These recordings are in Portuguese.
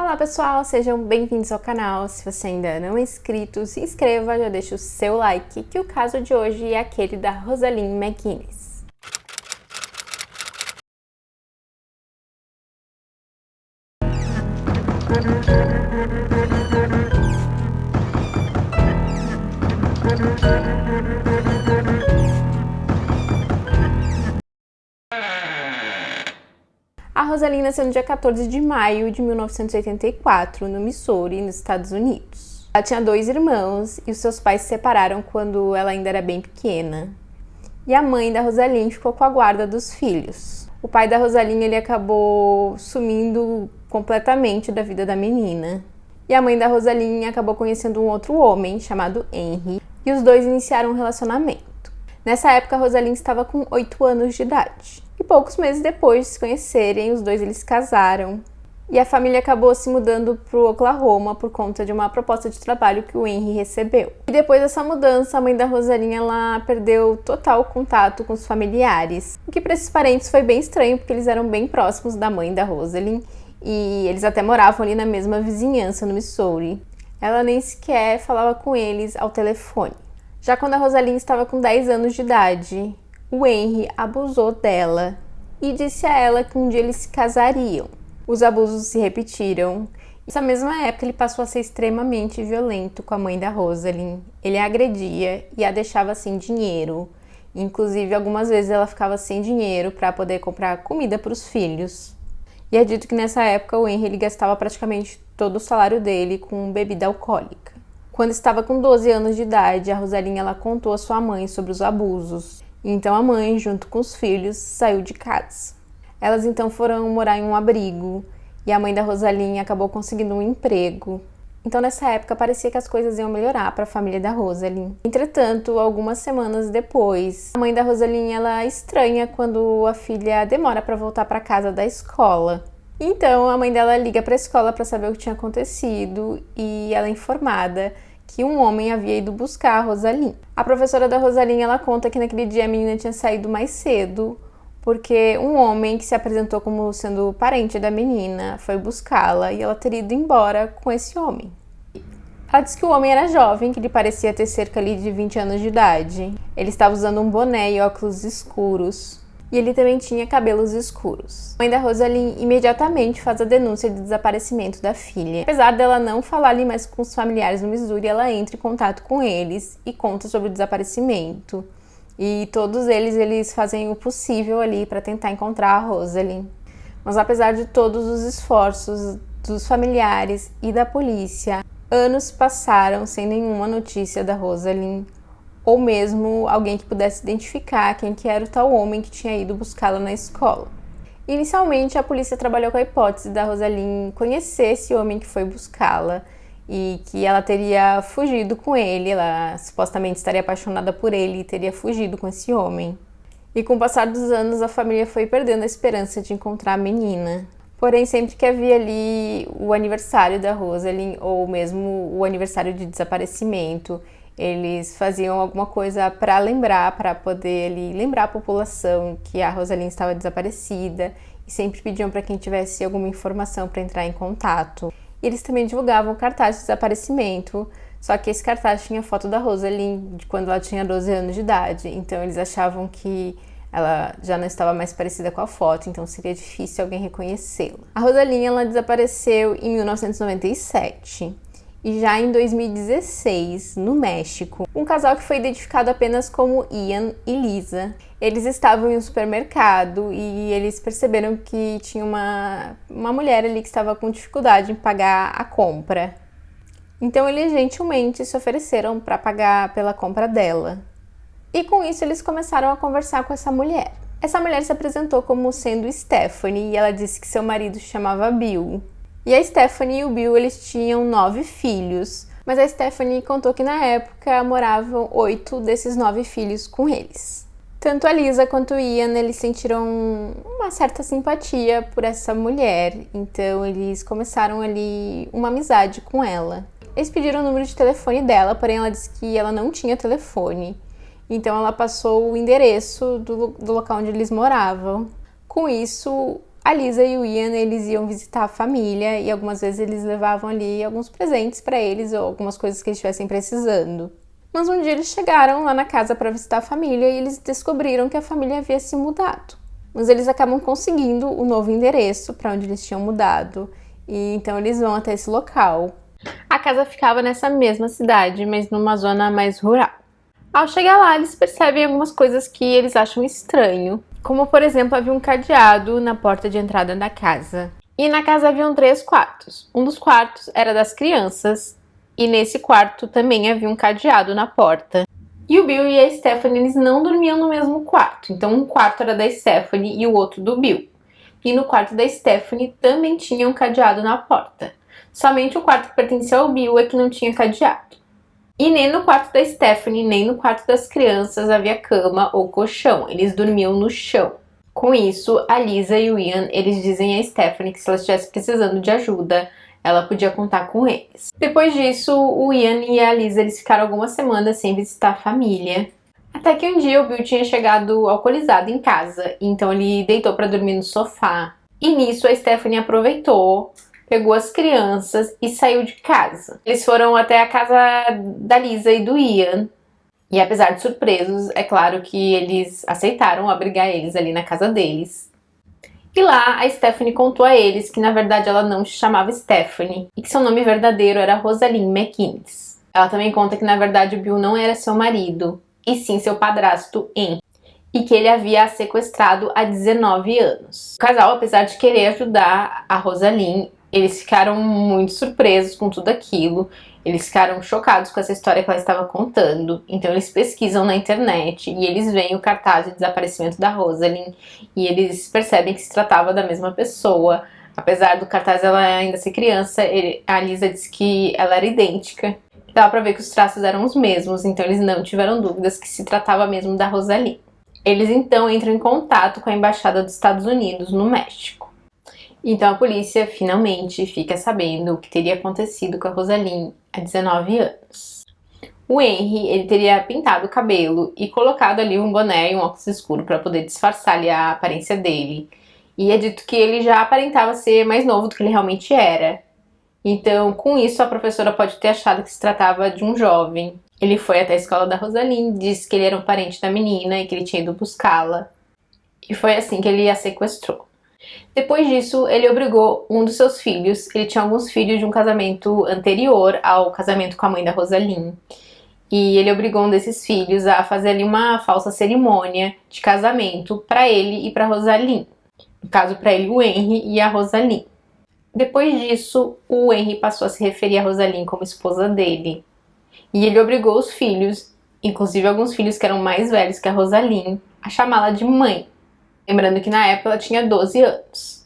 Olá pessoal, sejam bem-vindos ao canal. Se você ainda não é inscrito, se inscreva, já deixa o seu like, que o caso de hoje é aquele da Rosalynn McGuinness. A Rosalynn nasceu no dia 14 de maio de 1984, no Missouri, nos Estados Unidos. Ela tinha 2 irmãos e os seus pais se separaram quando ela ainda era bem pequena. E a mãe da Rosalynn ficou com a guarda dos filhos. O pai da Rosalynn ele acabou sumindo completamente da vida da menina. E a mãe da Rosalynn acabou conhecendo um outro homem chamado Henry e os dois iniciaram um relacionamento. Nessa época, a Rosalynn estava com 8 anos de idade. E poucos meses depois de se conhecerem, os dois eles casaram. E a família acabou se mudando para o Oklahoma por conta de uma proposta de trabalho que o Henry recebeu. E depois dessa mudança, a mãe da Rosalynn ela perdeu total contato com os familiares. O que para esses parentes foi bem estranho, porque eles eram bem próximos da mãe da Rosalynn. E eles até moravam ali na mesma vizinhança, no Missouri. Ela nem sequer falava com eles ao telefone. Já quando a Rosalynn estava com 10 anos de idade, o Henry abusou dela e disse a ela que um dia eles se casariam. Os abusos se repetiram. Nessa mesma época, ele passou a ser extremamente violento com a mãe da Rosalynn. Ele a agredia e a deixava sem dinheiro. Inclusive, algumas vezes ela ficava sem dinheiro para poder comprar comida para os filhos. E é dito que nessa época o Henry ele gastava praticamente todo o salário dele com bebida alcoólica. Quando estava com 12 anos de idade, a Rosalynn ela contou à sua mãe sobre os abusos. Então a mãe, junto com os filhos, saiu de casa. Elas então foram morar em um abrigo e a mãe da Rosalynn acabou conseguindo um emprego. Então nessa época parecia que as coisas iam melhorar para a família da Rosalynn. Entretanto, algumas semanas depois, a mãe da Rosalynn ela estranha quando a filha demora para voltar para casa da escola. Então a mãe dela liga para a escola para saber o que tinha acontecido e ela é informada que um homem havia ido buscar a Rosalynn. A professora da Rosalynn ela conta que naquele dia a menina tinha saído mais cedo porque um homem que se apresentou como sendo parente da menina foi buscá-la e ela teria ido embora com esse homem. Ela disse que o homem era jovem, que lhe parecia ter cerca ali de 20 anos de idade. Ele estava usando um boné e óculos escuros. E ele também tinha cabelos escuros. A mãe da Rosalynn imediatamente faz a denúncia de desaparecimento da filha. Apesar dela não falar ali mais com os familiares no Missouri, ela entra em contato com eles e conta sobre o desaparecimento. E todos eles fazem o possível ali para tentar encontrar a Rosalynn. Mas apesar de todos os esforços dos familiares e da polícia, anos passaram sem nenhuma notícia da Rosalynn, ou mesmo alguém que pudesse identificar quem que era o tal homem que tinha ido buscá-la na escola. Inicialmente, a polícia trabalhou com a hipótese da Rosalynn conhecer esse homem que foi buscá-la e que ela teria fugido com ele, ela supostamente estaria apaixonada por ele e teria fugido com esse homem. E com o passar dos anos, a família foi perdendo a esperança de encontrar a menina. Porém, sempre que havia ali o aniversário da Rosalynn ou mesmo o aniversário de desaparecimento, eles faziam alguma coisa para lembrar, para poder ali, lembrar a população que a Rosalynn estava desaparecida e sempre pediam para quem tivesse alguma informação para entrar em contato. E eles também divulgavam cartaz de desaparecimento, só que esse cartaz tinha foto da Rosalynn de quando ela tinha 12 anos de idade, então eles achavam que ela já não estava mais parecida com a foto, então seria difícil alguém reconhecê-la. A Rosalynn ela desapareceu em 1997. E já em 2016, no México, um casal que foi identificado apenas como Ian e Lisa. Eles estavam em um supermercado e eles perceberam que tinha uma mulher ali que estava com dificuldade em pagar a compra. Então eles gentilmente se ofereceram para pagar pela compra dela. E com isso eles começaram a conversar com essa mulher. Essa mulher se apresentou como sendo Stephanie e ela disse que seu marido se chamava Bill. E a Stephanie e o Bill, eles tinham 9 filhos, mas a Stephanie contou que na época moravam 8 desses 9 filhos com eles. Tanto a Lisa quanto o Ian, eles sentiram uma certa simpatia por essa mulher, então eles começaram ali uma amizade com ela. Eles pediram o número de telefone dela, porém ela disse que ela não tinha telefone, então ela passou o endereço do local onde eles moravam. Com isso, A Lisa e o Ian, eles iam visitar a família e algumas vezes eles levavam ali alguns presentes para eles ou algumas coisas que eles estivessem precisando. Mas um dia eles chegaram lá na casa para visitar a família e eles descobriram que a família havia se mudado. Mas eles acabam conseguindo o novo endereço para onde eles tinham mudado e então eles vão até esse local. A casa ficava nessa mesma cidade, mas numa zona mais rural. Ao chegar lá, eles percebem algumas coisas que eles acham estranho, como por exemplo, havia um cadeado na porta de entrada da casa. E na casa haviam 3 quartos. Um dos quartos era das crianças, e nesse quarto também havia um cadeado na porta. E o Bill e a Stephanie, eles não dormiam no mesmo quarto. Então um quarto era da Stephanie e o outro do Bill. E no quarto da Stephanie também tinha um cadeado na porta. Somente o quarto que pertencia ao Bill é que não tinha cadeado. E nem no quarto da Stephanie, nem no quarto das crianças havia cama ou colchão. Eles dormiam no chão. Com isso, a Lisa e o Ian, eles dizem a Stephanie que se ela estivesse precisando de ajuda, ela podia contar com eles. Depois disso, o Ian e a Lisa, eles ficaram algumas semanas sem visitar a família. Até que um dia o Bill tinha chegado alcoolizado em casa, então ele deitou para dormir no sofá. E nisso a Stephanie aproveitou, pegou as crianças e saiu de casa. Eles foram até a casa da Lisa e do Ian. E apesar de surpresos, é claro que eles aceitaram abrigar eles ali na casa deles. E lá a Stephanie contou a eles que na verdade ela não se chamava Stephanie e que seu nome verdadeiro era Rosaline McInnes. Ela também conta que na verdade o Bill não era seu marido, e sim seu padrasto Henry, e que ele havia a sequestrado há 19 anos. O casal, apesar de querer ajudar a Rosaline, eles ficaram muito surpresos com tudo aquilo, eles ficaram chocados com essa história que ela estava contando, então eles pesquisam na internet e eles veem o cartaz de desaparecimento da Rosaline e eles percebem que se tratava da mesma pessoa. Apesar do cartaz ela ainda ser criança, a Lisa disse que ela era idêntica. Dava pra ver que os traços eram os mesmos, então eles não tiveram dúvidas que se tratava mesmo da Rosaline. Eles então entram em contato com a Embaixada dos Estados Unidos no México. Então a polícia finalmente fica sabendo o que teria acontecido com a Rosaline há 19 anos. O Henry, ele teria pintado o cabelo e colocado ali um boné e um óculos escuro para poder disfarçar ali a aparência dele. E é dito que ele já aparentava ser mais novo do que ele realmente era. Então, com isso, a professora pode ter achado que se tratava de um jovem. Ele foi até a escola da Rosaline, disse que ele era um parente da menina e que ele tinha ido buscá-la. E foi assim que ele a sequestrou. Depois disso, ele obrigou um dos seus filhos, ele tinha alguns filhos de um casamento anterior ao casamento com a mãe da Rosaline, e ele obrigou um desses filhos a fazer ali uma falsa cerimônia de casamento para ele e para Rosaline. No caso, para ele, o Henry e a Rosaline. Depois disso, o Henry passou a se referir a Rosaline como esposa dele, e ele obrigou os filhos, inclusive alguns filhos que eram mais velhos que a Rosaline, a chamá-la de mãe. Lembrando que na época ela tinha 12 anos.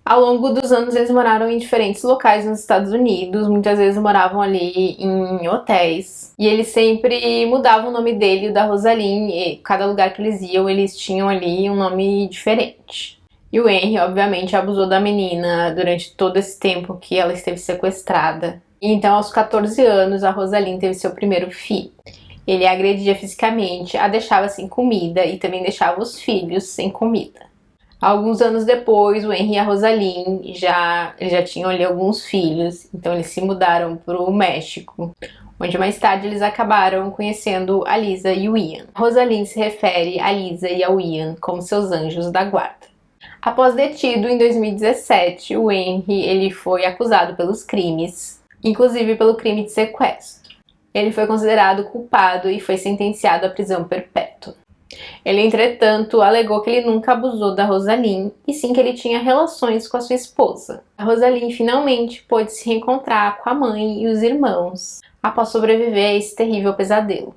Ao longo dos anos eles moraram em diferentes locais nos Estados Unidos, muitas vezes moravam ali em hotéis. E eles sempre mudavam o nome dele e o da Rosaline, e cada lugar que eles iam eles tinham ali um nome diferente. E o Henry, obviamente, abusou da menina durante todo esse tempo que ela esteve sequestrada. E então, aos 14 anos, a Rosaline teve seu primeiro filho. Ele a agredia fisicamente, a deixava sem comida e também deixava os filhos sem comida. Alguns anos depois, o Henry e a Rosaline eles já tinham ali alguns filhos, então eles se mudaram para o México, onde mais tarde eles acabaram conhecendo a Lisa e o Ian. A Rosaline se refere a Lisa e ao Ian como seus anjos da guarda. Após detido em 2017, o Henry ele foi acusado pelos crimes, inclusive pelo crime de sequestro. Ele foi considerado culpado e foi sentenciado à prisão perpétua. Ele, entretanto, alegou que ele nunca abusou da Rosaline, e sim que ele tinha relações com a sua esposa. A Rosaline finalmente pôde se reencontrar com a mãe e os irmãos, após sobreviver a esse terrível pesadelo.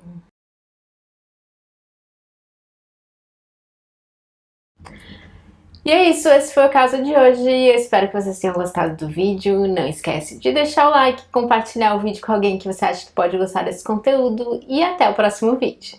E é isso, esse foi o caso de hoje. Eu espero que vocês tenham gostado do vídeo. Não esquece de deixar o like, compartilhar o vídeo com alguém que você acha que pode gostar desse conteúdo. E até o próximo vídeo.